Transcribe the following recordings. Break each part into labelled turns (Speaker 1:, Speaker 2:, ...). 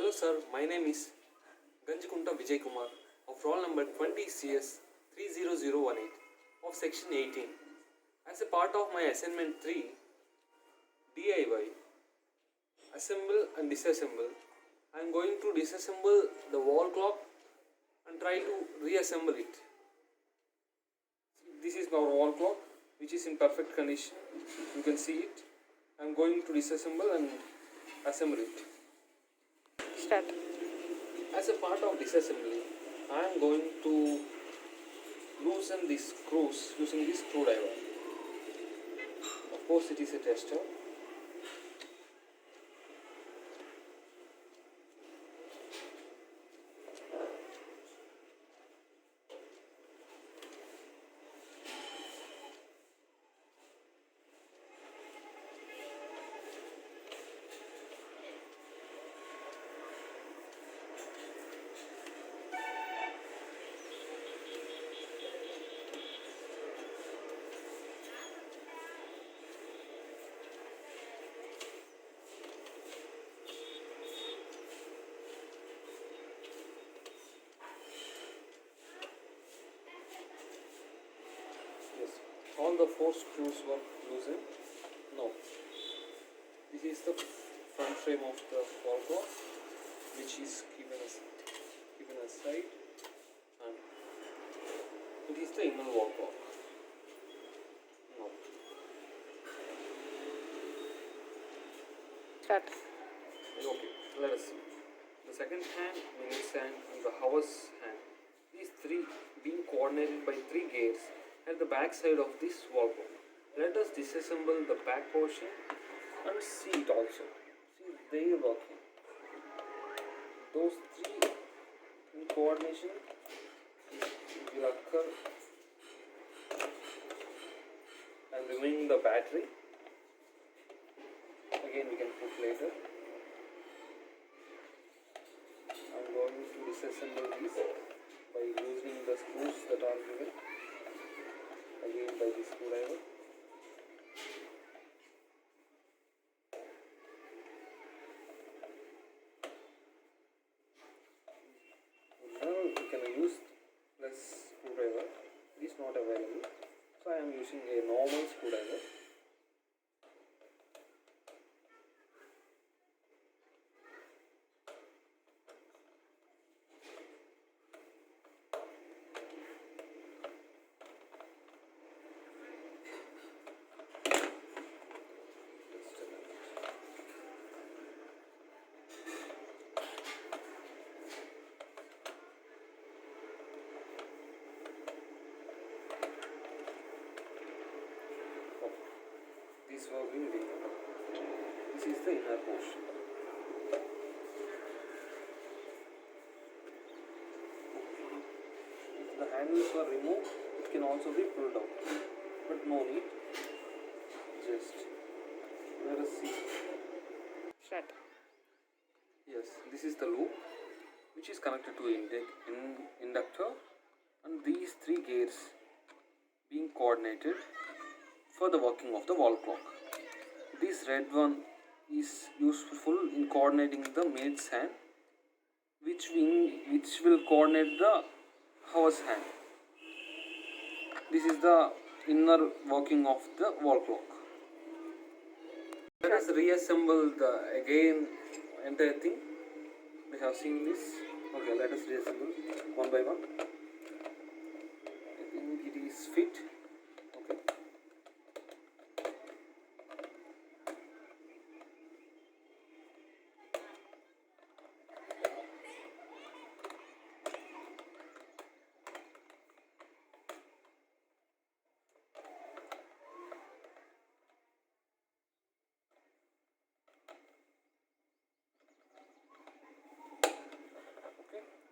Speaker 1: Hello sir, my name is Ganjikunta Vijay Kumar of roll number 20CS30018 of section 18. As a part of my assignment 3, DIY, assemble and disassemble, I am going to disassemble the wall clock and try to reassemble it. This is our wall clock which is in perfect condition. You can see it. I am going to disassemble and assemble it.
Speaker 2: Start.
Speaker 1: As a part of disassembly, I am going to loosen these screws using this screwdriver. Of course, it is a tester. All the 4 screws were loosened. Now, this is the front frame of the wall clock, which is given aside, and it is the inner wall clock. Now,
Speaker 2: Start.
Speaker 1: okay, let us see. The second hand, minutes hand, and the hours hand. These 3 being coordinated by 3 gears at the back side of this wall clock. Let us disassemble the back portion and see it also. See, they are working. Those 3 in coordination will occur and removing the battery. Again, we can put later. I am going to disassemble these by loosening the screws that are given. Again by this screwdriver. Now we can use this screwdriver. It is not available, so I am using a normal screwdriver. This was being removed. This is the inner portion. If the handles were removed, it can also be pulled out, but no need. Just let us see.
Speaker 2: Start.
Speaker 1: Yes, this is the loop which is connected to inductor, and these 3 gears being coordinated for the working of the wall clock. This red one is useful in coordinating the minute's hand, which will coordinate the hour's hand. This is the inner working of the wall clock. Let us reassemble the entire thing. We have seen this. Okay, let us reassemble one by one. I think it is fit. Okay.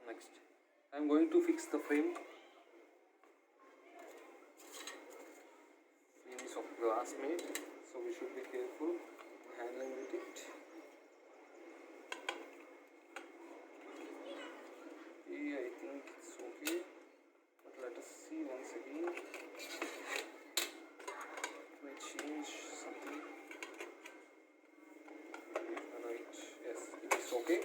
Speaker 1: Next, I am going to fix the frame. Frame is of glass made, so we should be careful handling with it. Okay, I think it's okay, but let us see once again. Let me change something. Right, yes, it is okay.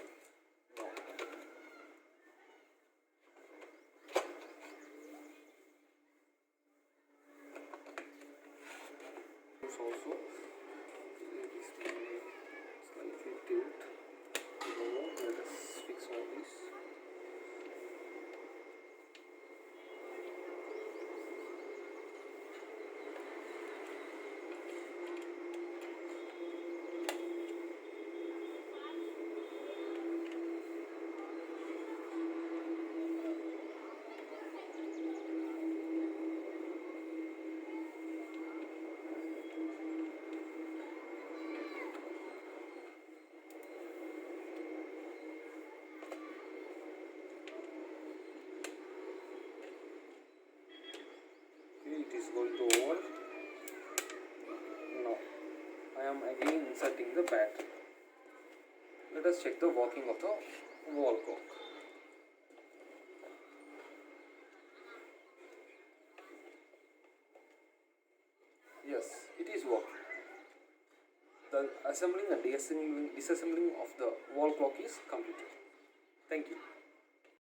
Speaker 1: is going to hold. Now I am again inserting the bat. Let us check the working of the wall clock. Yes, it is working. The assembling and disassembling of the wall clock is completed. Thank you.